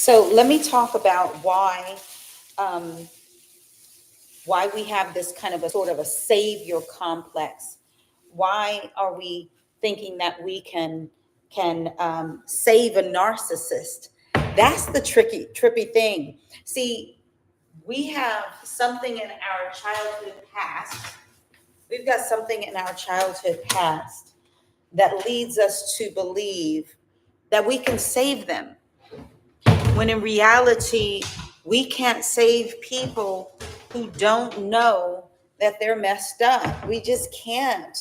So let me talk about um, why we have this kind of a sort of a savior complex. Why are we thinking that we can save a narcissist? That's the trippy thing. See, we have something in our childhood past. We've got something in our childhood past that leads us to believe that we can save them, when in reality, we can't save people who don't know that they're messed up. We just can't,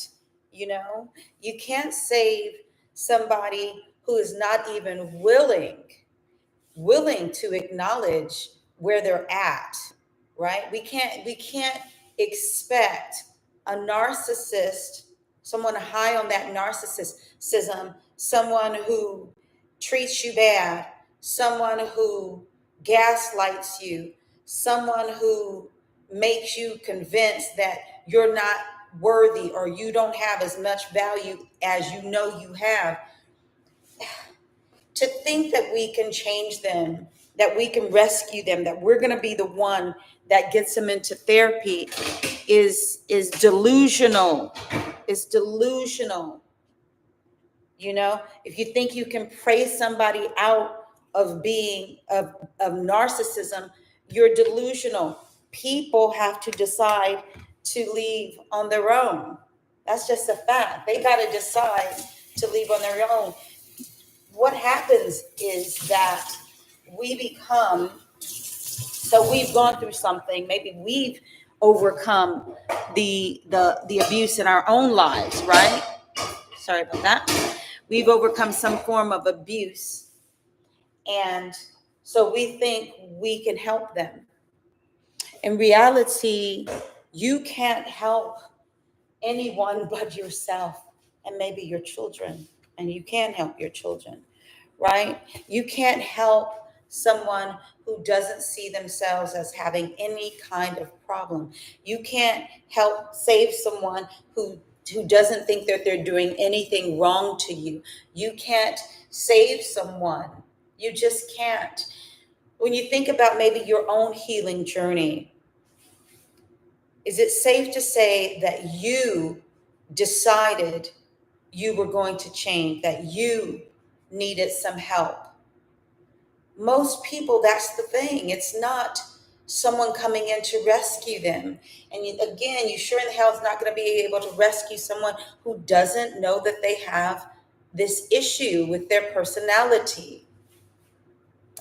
you know? You can't save somebody who is not even willing to acknowledge where they're at, right? We can't expect a narcissist, someone high on that narcissism, someone who treats you bad, someone who gaslights you, someone who makes you convinced that you're not worthy or you don't have as much value as you know you have. To think that we can change them, that we can rescue them, that we're going to be the one that gets them into therapy is delusional. It's delusional. You know, if you think you can pray somebody out of being of narcissism, you're delusional. People have to decide to leave on their own. That's just a fact. They got to decide to leave on their own. What happens is that we become, so we've gone through something, maybe we've overcome the abuse in our own lives, right? Sorry about that. We've overcome some form of abuse, and so we think we can help them. In reality, you can't help anyone but yourself and maybe your children, and you can help your children, right? You can't help someone who doesn't see themselves as having any kind of problem. You can't help save someone who doesn't think that they're doing anything wrong to you. You can't save someone. You just can't. When you think about maybe your own healing journey, is it safe to say that you decided you were going to change, that you needed some help? Most people, that's the thing. It's not someone coming in to rescue them. And again, you sure in the hell is not going to be able to rescue someone who doesn't know that they have this issue with their personality.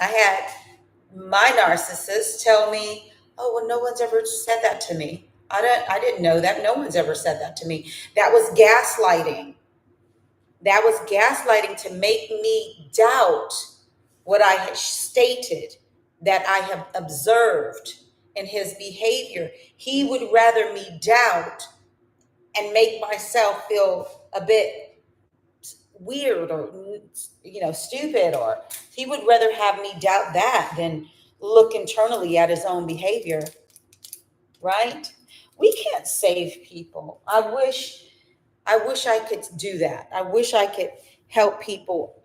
I had my narcissist tell me, "Oh, well, no one's ever said that to me. I didn't know that. No one's ever said that to me." That was gaslighting. That was gaslighting to make me doubt what I had stated, that I have observed in his behavior. He would rather me doubt and make myself feel a bit weird or stupid, or he would rather have me doubt that than look internally at his own behavior, right? We can't save people. I wish I could do that. I wish I could help people,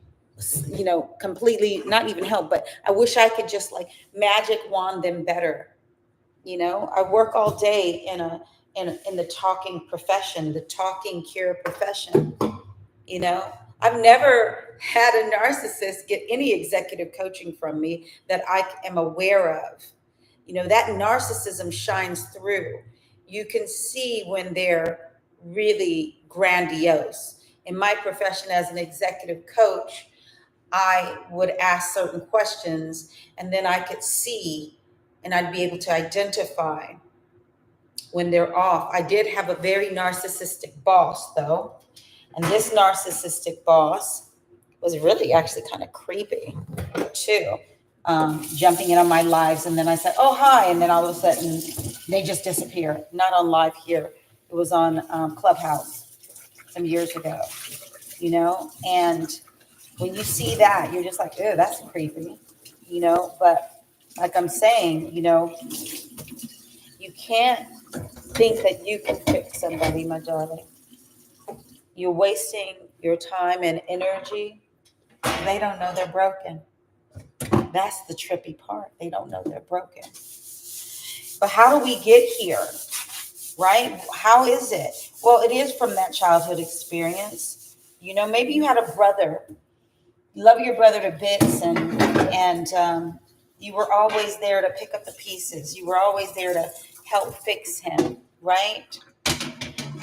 completely, not even help, but I wish I could just like magic wand them better. I work all day in the talking profession, the talking cure profession. You know, I've never had a narcissist get any executive coaching from me that I am aware of. That narcissism shines through. You can see when they're really grandiose. In my profession as an executive coach, I would ask certain questions and then I could see and I'd be able to identify when they're off. I did have a very narcissistic boss, though. And this narcissistic boss was really actually kind of creepy, too. Jumping in on my lives. And then I said, "Oh, hi." And then all of a sudden, they just disappear. Not on live here. It was on Clubhouse some years ago, And when you see that, you're just like, "Ew, that's creepy," But like I'm saying, you can't think that you can fix somebody, my darling. You're wasting your time and energy. They don't know they're broken. That's the trippy part. They don't know they're broken. But how do we get here? Right? How is it? Well, it is from that childhood experience. Maybe you had a brother. You love your brother to bits, and you were always there to pick up the pieces. You were always there to help fix him, right?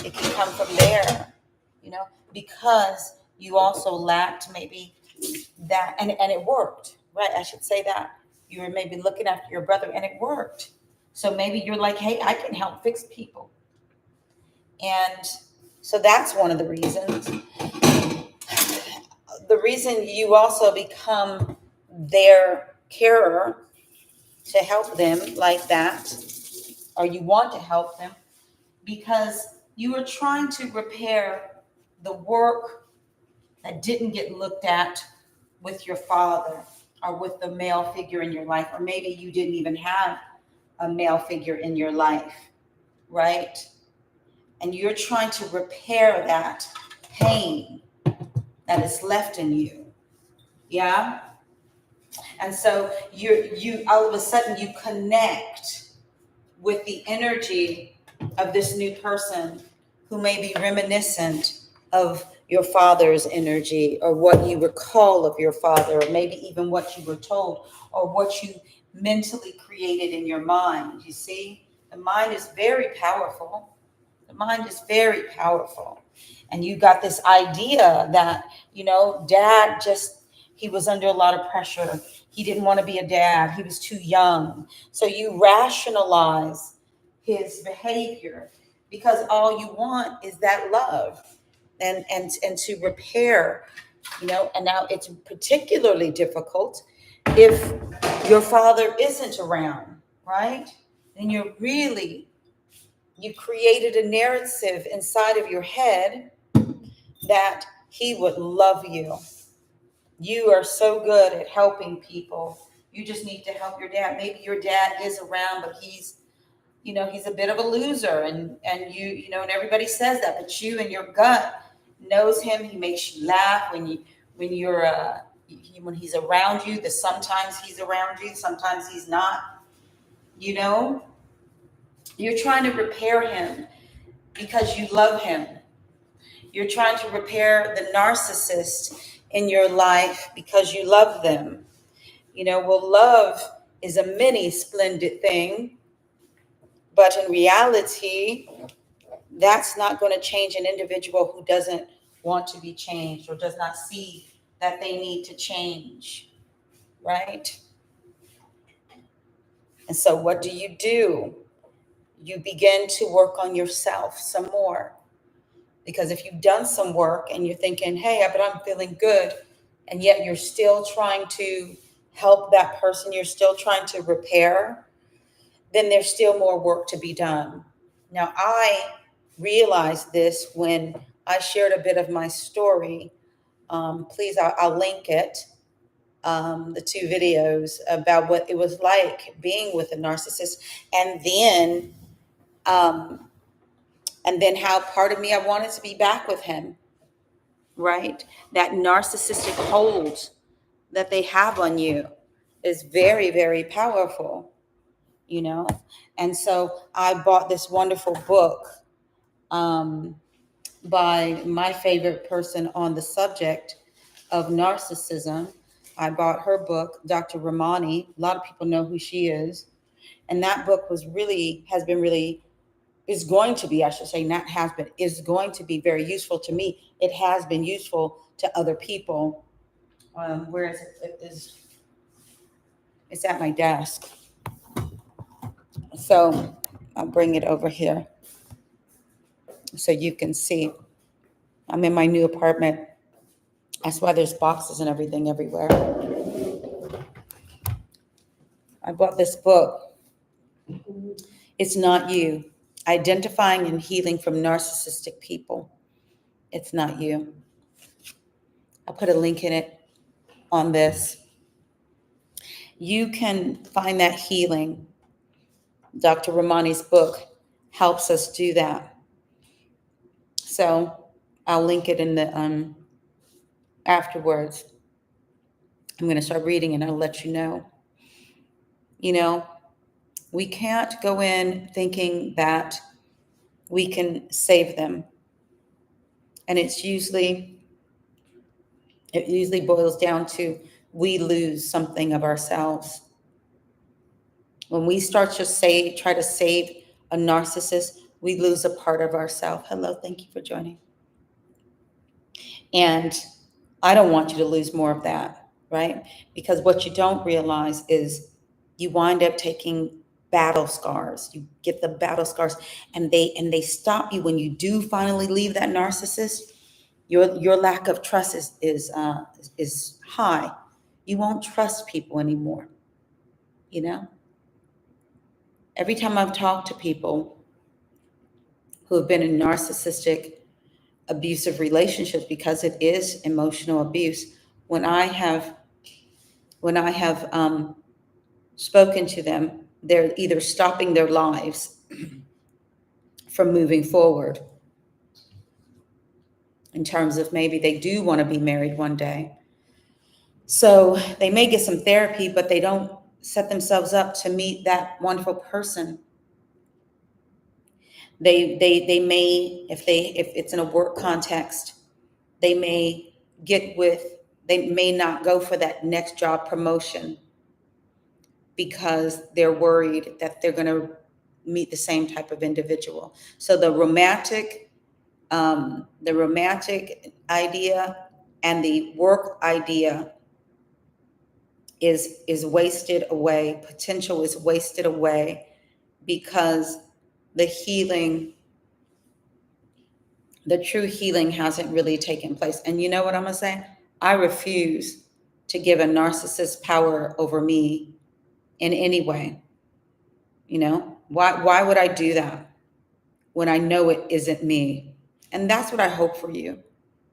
It can come from there, because you also lacked maybe that, and it worked, right? I should say that. You were maybe looking after your brother and it worked. So maybe you're like, hey, I can help fix people. And so that's one of the reasons. The reason you also become their carer to help them like that, or you want to help them, because you are trying to repair the work that didn't get looked at with your father or with the male figure in your life, or maybe you didn't even have a male figure in your life, right? And you're trying to repair that pain that is left in you. Yeah. And so you all of a sudden you connect with the energy of this new person who may be reminiscent of your father's energy, or what you recall of your father, or maybe even what you were told, or what you mentally created in your mind. You see, the mind is very powerful. The mind is very powerful. And you got this idea that, dad he was under a lot of pressure. He didn't want to be a dad. He was too young. So you rationalize his behavior because all you want is that love and to repair, and now it's particularly difficult if your father isn't around, right? And you created a narrative inside of your head that he would love you. You are so good at helping people. You just need to help your dad. Maybe your dad is around, but he's a bit of a loser, and and everybody says that, but you in your gut knows him. He makes you laugh when he's around you. That sometimes he's around you, sometimes he's not. You're trying to repair him because you love him. You're trying to repair the narcissist in your life because you love them. Well, love is a many splendid thing, but in reality, that's not going to change an individual who doesn't want to be changed or does not see that they need to change, right? And so what do? You begin to work on yourself some more. Because if you've done some work and you're thinking, hey, but I'm feeling good, and yet you're still trying to help that person, you're still trying to repair, then there's still more work to be done. Now, I realized this when I shared a bit of my story. Please, I'll link it, the two videos about what it was like being with a narcissist, and um, then how part of me, I wanted to be back with him, right? That narcissistic hold that they have on you is very, very powerful, you know? And so I bought this wonderful book um, by my favorite person on the subject of narcissism. I bought her book, Dr. Ramani. A lot of people know who she is. And that book is going to be, I should say, not has been, is going to be very useful to me. It has been useful to other people. Where is it? It's at my desk. So I'll bring it over here so you can see. I'm in my new apartment. That's why there's boxes and everything everywhere. I bought this book. It's Not You. Identifying and Healing from Narcissistic People. It's not you. I'll put a link in it on this. You can find that healing. Dr. Ramani's book helps us do that. So I'll link it in the afterwards. I'm going to start reading and I'll let you know. You know, we can't go in thinking that we can save them. And it usually boils down to we lose something of ourselves. When we start to try to save a narcissist, we lose a part of ourselves. Hello, thank you for joining. And I don't want you to lose more of that, right? Because what you don't realize is you wind up taking battle scars. You get the battle scars, and they stop you when you do finally leave that narcissist. Your lack of trust is high. You won't trust people anymore. You know, every time I've talked to people who have been in narcissistic abusive relationships, because it is emotional abuse, when I have spoken to them, they're either stopping their lives from moving forward in terms of maybe they do want to be married one day. So they may get some therapy, but they don't set themselves up to meet that wonderful person. They may, if it's in a work context, they may they may not go for that next job promotion because they're worried that they're going to meet the same type of individual. So the romantic idea and the work idea is wasted away. Potential is wasted away because the true healing hasn't really taken place. And you know what I'm gonna say? I refuse to give a narcissist power over me in any way. You know, why would I do that when I know it isn't me? And that's what I hope for you,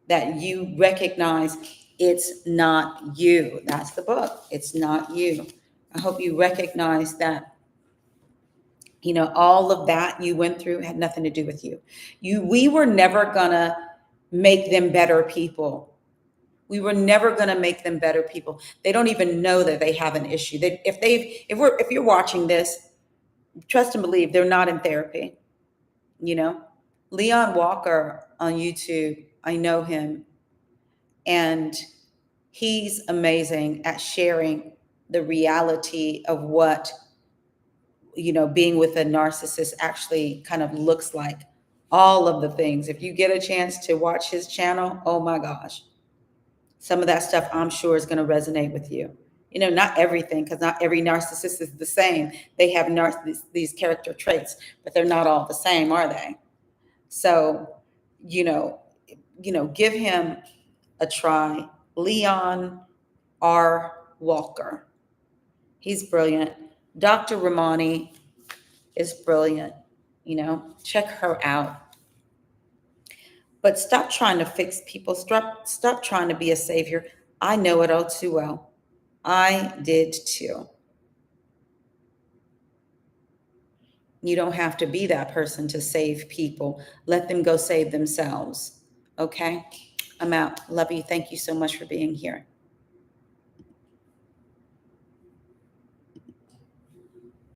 that you recognize it's not you. That's the book. It's not you. I hope you recognize that, you know, all of that you went through had nothing to do with you. We were never gonna make them better people. We were never gonna make them better people. They don't even know that they have an issue. If you're watching this, trust and believe they're not in therapy. You know, Leon Walker on YouTube, I know him, and he's amazing at sharing the reality of what, you know, being with a narcissist actually kind of looks like. All of the things. If you get a chance to watch his channel, oh my gosh, some of that stuff I'm sure is going to resonate with you. You know, not everything, because not every narcissist is the same. They have these character traits, but they're not all the same, are they? So, you know, give him a try. Leon R. Walker. He's brilliant. Dr. Ramani is brilliant. You know, check her out. But stop trying to fix people. Stop trying to be a savior. I know it all too well. I did too. You don't have to be that person to save people. Let them go save themselves. Okay? I'm out. Love you. Thank you so much for being here.